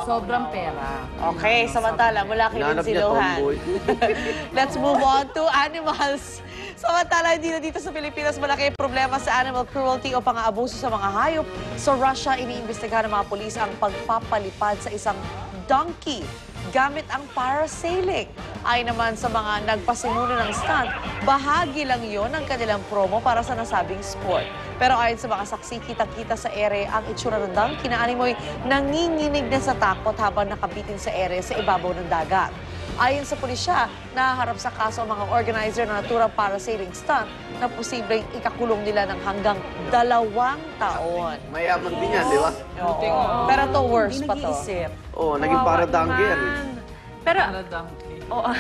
Sobrang pera. Okay, samantala, mula kay Lindsay Lohan. Let's move on to animals. Samantala, hindi na dito sa Pilipinas malaki problema sa animal cruelty o pang-aabuso sa mga hayop. Sa Russia, iniimbestigahan ng mga pulis ang pagpapalipad sa isang donkey gamit ang parasailing. Ay naman sa mga nagpasimuno ng stunt, bahagi lang yon ng kanilang promo para sa nasabing sport. Pero ayon sa mga saksi, kitang-kita sa ere ang itsura ng donkey na animoy nanginginig na sa takot habang nakabitin sa ere sa ibabaw ng dagat. Ayon sa pulisya, nahaharap sa kaso ang mga organizer ng naturang parasailing stunt na posibleng ikakulong nila ng hanggang 2 taon. Mayaman din yan, di ba? Oo. Pero to worse pa to. Oo, naging para donkey yan. Pero, Para donkey. oo.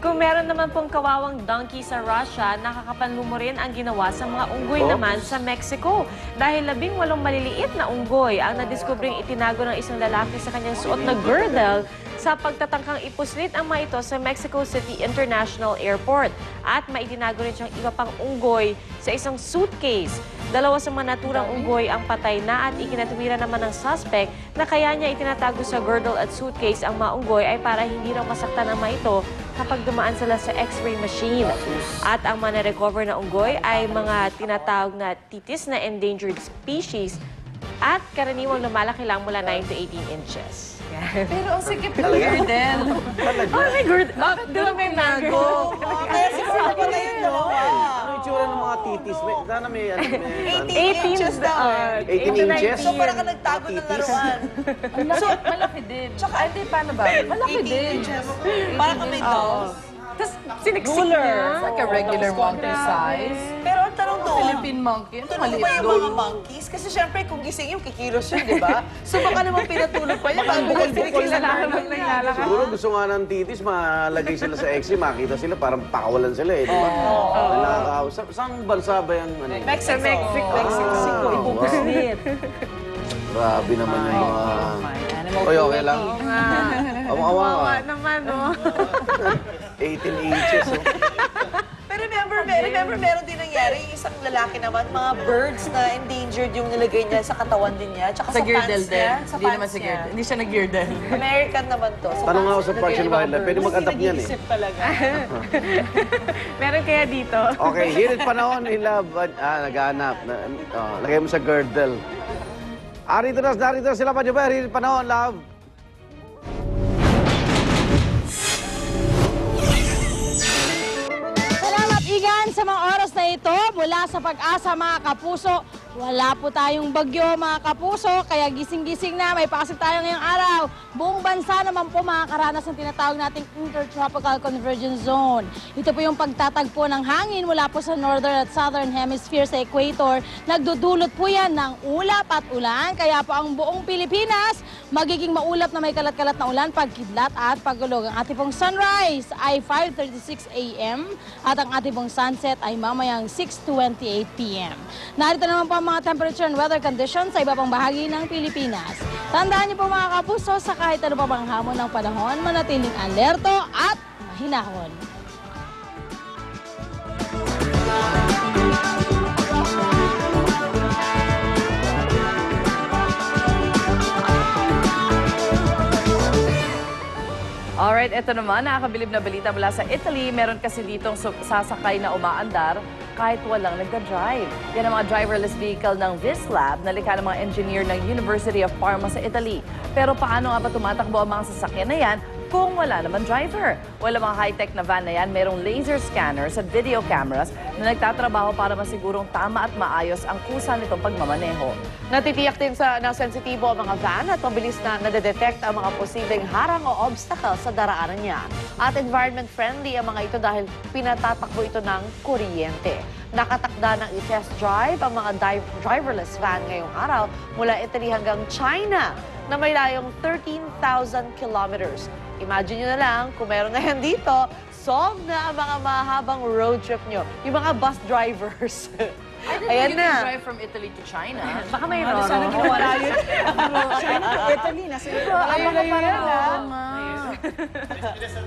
Kung meron naman pong kawawang donkey sa Russia, nakakapanlumo rin ang ginawa sa mga unggoy naman sa Mexico. Dahil 18 maliliit na unggoy ang nadiskubring itinago ng isang lalaki sa kanyang suot na girdle sa pagtatangkang ipuslit ang mga ito sa Mexico City International Airport. At maitinago rin siyang iba pang unggoy sa isang suitcase. 2 sa mga naturang unggoy ang patay na at ikinatuwiran naman ng suspect na kaya niya itinatago sa girdle at suitcase ang mga unggoy ay para hindi raw masaktan ang mga ito kapag dumaan sila sa x-ray machine. At ang mga na-recover na unggoy ay mga tinatawag na titis na endangered species at karaniwang lumalaki lang mula 9 to 18 inches. Pero ang sikip ng girdle. Oh, may girdle. Di ba may mango? Kaya siguro pa na yun, no? Ano yung itsura ng mga titis? Sana may, 18 inches daw. 18 inches? So parang ka nagtago ng laruan. So, malaki din. Tsaka, hindi, paano ba? Malaki 18 din. inches. Parang kami dolls. Tapos siniksik niya. Like a regular monkey size. Pero ang tanong doon, Philippine monkey. Ito tulog maliit ba yung doon. mga monkeys? Kasi syempre kung gising yung kikilos yun, di ba? So baka naman pinatulog pa niya. Bago Siguro gusto nga ng titis, malagay sila sa exi, makita sila, parang pakawalan sila eh, di ba? Nakakausap. Saan bansa ba yan? Mexico. Mexico. Ipupuslit. Grabe naman yung mga... Animal Oy, okay lang. Oo nga. Awa-awa Kawawa nga. naman, oh. 18 inches, oh. Pero remember, meron din nangyari yung isang lalaki naman, mga birds na endangered yung nilagay niya sa katawan din niya, tsaka Sa sa girdle pants din. niya. Sa Hindi pants naman sa niya. girdle. Hindi siya nag-girdle. American naman to. Tanong nga ako sa Parks and Wildlife, pwede mag-adapt yan eh. Nag-iisip talaga. Meron kaya dito? Okay, hirit panahon nila, naghahanap. Lagay mo sa girdle. Narito na sila pa, Jober, hirit panahon, love. Salamat, Igan, sa mga oras na ito. Mula sa Pag-asa, mga kapuso, wala po tayong bagyo, mga kapuso, kaya gising-gising na, may pasok tayo ngayong araw. Buong bansa naman po makakaranas ng tinatawag nating Intertropical Convergence Zone. Ito po yung pagtatagpo ng hangin mula po sa Northern at Southern Hemisphere sa Equator. Nagdudulot po yan ng ulap at ulan, kaya po ang buong Pilipinas magiging maulap na may kalat-kalat na ulan, pagkidlat at pagulog. Ang ating pong sunrise ay 5:36 a.m. at ang ating pong sunset ay mamayang 6:28 p.m. Narito naman po ang mga temperature and weather conditions sa iba pang bahagi ng Pilipinas. Tandaan niyo po, mga kapuso, sa kahit ano pa bang hamon ng panahon, manatiling alerto at mahinahon. Alright, ito naman, nakakabilib na balita mula sa Italy. Meron kasi ditong sasakay na umaandar kahit walang nagda-drive. Yan ang mga driverless vehicle ng Vislab na likha ng mga engineer ng University of Parma sa Italy. Pero paano nga ba tumatakbo ang mga sasakyan na yan kung wala naman driver? Wala mga high-tech na van na yan, merong laser scanners at video cameras na nagtatrabaho para masigurong tama at maayos ang kusa nitong pagmamaneho. Natitiyak din na sensitibo ang mga van at mabilis na nadedetect ang mga posibleng harang o obstacle sa daraanan niya. At environment-friendly ang mga ito dahil pinatatakbo ito ng kuryente. Nakatakda ng i-test drive ang mga driverless van ngayong araw mula Italy hanggang China na may layong 13,000 kilometers. Imagine nyo na lang, kung meron na yan dito, solve na ang mga mahabang road trip nyo. Yung mga bus drivers. Ayan You na. can drive from Italy to China. Baka may roro. Sana ginawa na yun. China to Italy, nasa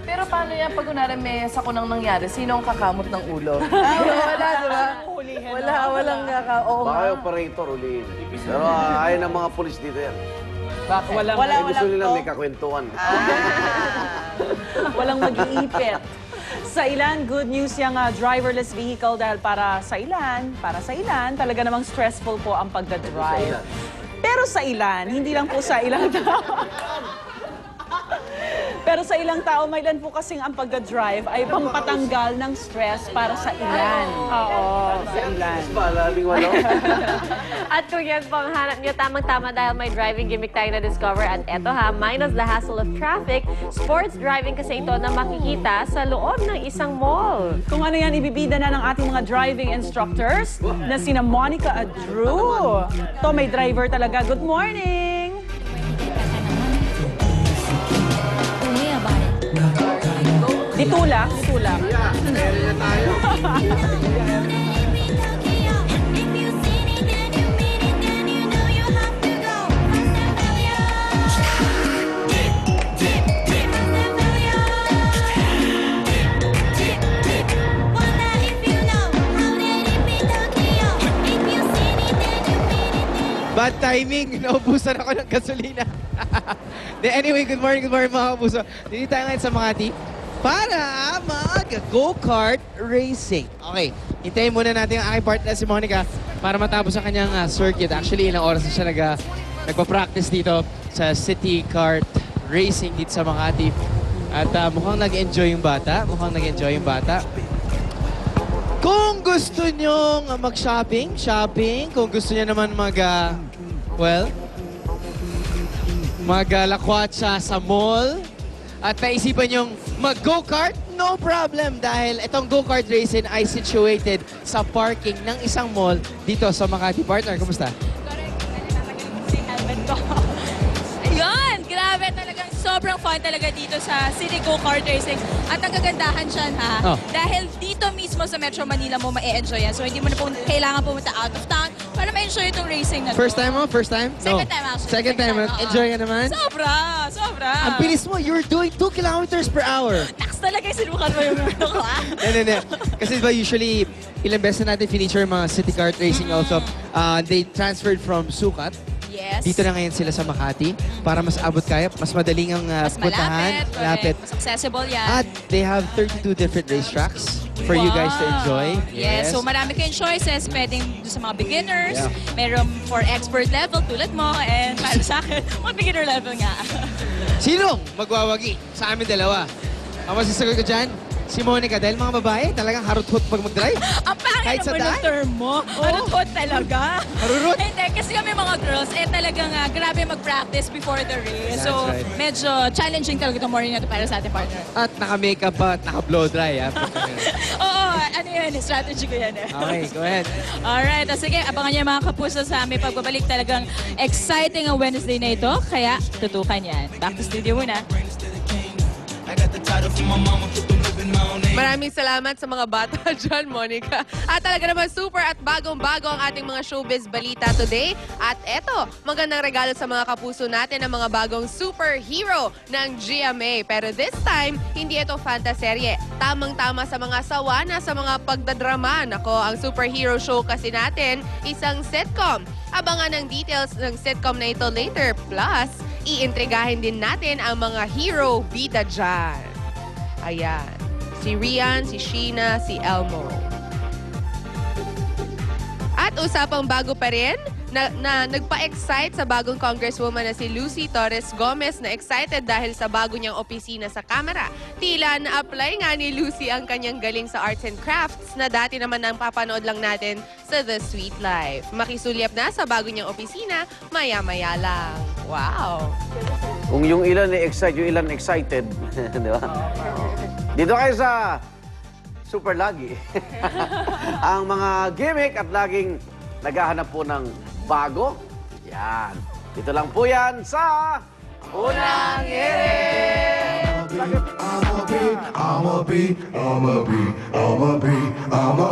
Pero paano yan pag kunwari may sakunang nangyari? Sino ang kakamot ng ulo? Wala, di ba? Walang Baka yung operator, ulihin. Pero ayaw ng mga polis dito yan. Bakit? Walang- Wala, Gusto walang nila to. may kakwentuhan. Walang mag-iipit. Sa ilan, good news yung driverless vehicle dahil para sa ilan, talaga namang stressful po ang pagdadrive. Pero sa ilan, hindi lang po sa ilang tao. Pero sa ilang tao, may ilan po kasing ang pagdadrive ay pampatanggal ng stress para sa ilan. Oo, sa ilan. Malaling wala. At kung yan po ang hanap nyo, tamang-tama dahil may driving gimmick tayo na-discover. At eto ha, minus the hassle of traffic, sports driving kasi ito na makikita sa loob ng isang mall. Kung ano yan, ibibida na ng ating mga driving instructors na sina Monica at Drew. To may driver talaga. Good morning! Ditulak. Bad timing, naubusan ako ng gasolina. Anyway, good morning mga kapuso. Dito tayo ngayon sa Makati para mag-go-kart racing. Okay, hintayin muna natin ang aking partner si Monica para matapos ang kanyang circuit. Actually, ilang oras na siya nagpa-practice dito sa city kart racing dito sa Makati. At mukhang nag-enjoy yung bata. Kung gusto nyong mag-shopping, kung gusto niya naman maglakwatsa sa mall, at naisipan nyong mag-go-kart, no problem dahil itong go-kart racing ay situated sa parking ng isang mall dito sa Makati. Partner, kumusta? Ayun! Grabe talagang sobrang fun talaga dito sa City Go-Kart Racing. At ang kagandahan dyan ha, dahil dito mismo sa Metro Manila mo ma-enjoy yan. So hindi mo na po kailangan pumunta out of town para ma-enjoy itong racing na to. First time mo? First time? Second time actually. Second time. Enjoy ka naman? Sobra! Ang bilis mo, you're doing 2 kilometers per hour. Naks talaga yung sinubukan mo yung ano ko ha. Hindi. Kasi ba usually, ilang beses na natin feature mga city kart racing also. They transferred from Sukat. Yes. Dito na ngayon sila sa Makati para mas abot kaya, mas madaling ang Mas puntahan. malapit. Mas accessible yan. At they have 32 different racetracks for you guys to enjoy. Yes. So marami kayong choices. Pwedeng doon sa mga beginners. Meron for expert level tulad mo. And para sa akin, mga beginner level nga. Sinong magwawagi sa amin dalawa? Ang masisagot ko dyan, si Monica, dahil mga babae, talagang harut-hut pag mag-drive. Ang Kahit pangit sa naman daan? ng term mo. Harut-hot talaga. Harurut? Hindi, kasi kami mga girls, talagang grabe mag-practice before the race. That's So, right. medyo challenging talaga itong morning na ito para sa ating partner. At naka-makeup pa at naka-blow dry. Oo, ano yun, strategy ko yan eh. Okay, go ahead. Alright, sige, abangan niyo mga kapuso sa aming pagbabalik. Talagang exciting ang Wednesday na ito, kaya tutukan yan. Back to studio muna. Maraming salamat sa mga bata dyan, Monica. At talaga naman super at bagong-bago ang ating mga showbiz balita today. At eto, magandang regalo sa mga kapuso natin ang mga bagong superhero ng GMA. Pero this time, hindi ito fantaserye. Tamang-tama sa mga sawa na sa mga pagdadrama. Nako, ang superhero show kasi natin, isang sitcom. Abangan ang details ng sitcom na ito later. Plus, iintrigahin din natin ang mga hero bida dyan. Ayan. Si Rian, si Sheena, si Elmo. At usapang bago pa rin, na nagpa-excite sa bagong congresswoman na si Lucy Torres Gomez na excited dahil sa bago niyang opisina sa Kamara. Tila na-apply nga ni Lucy ang kanyang galing sa arts and crafts na dati naman nang papanood lang natin sa The Sweet Life. Makisulyap na sa bago niyang opisina, maya-maya lang. Wow! Kung yung ilan excite, yung ilan excited. Di ba? Dito kayo sa Super Lagi. Ang mga gimmick at laging naghahanap po ng bago. Yan. Dito lang po yan sa Unang Hirit! I'm a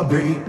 beat.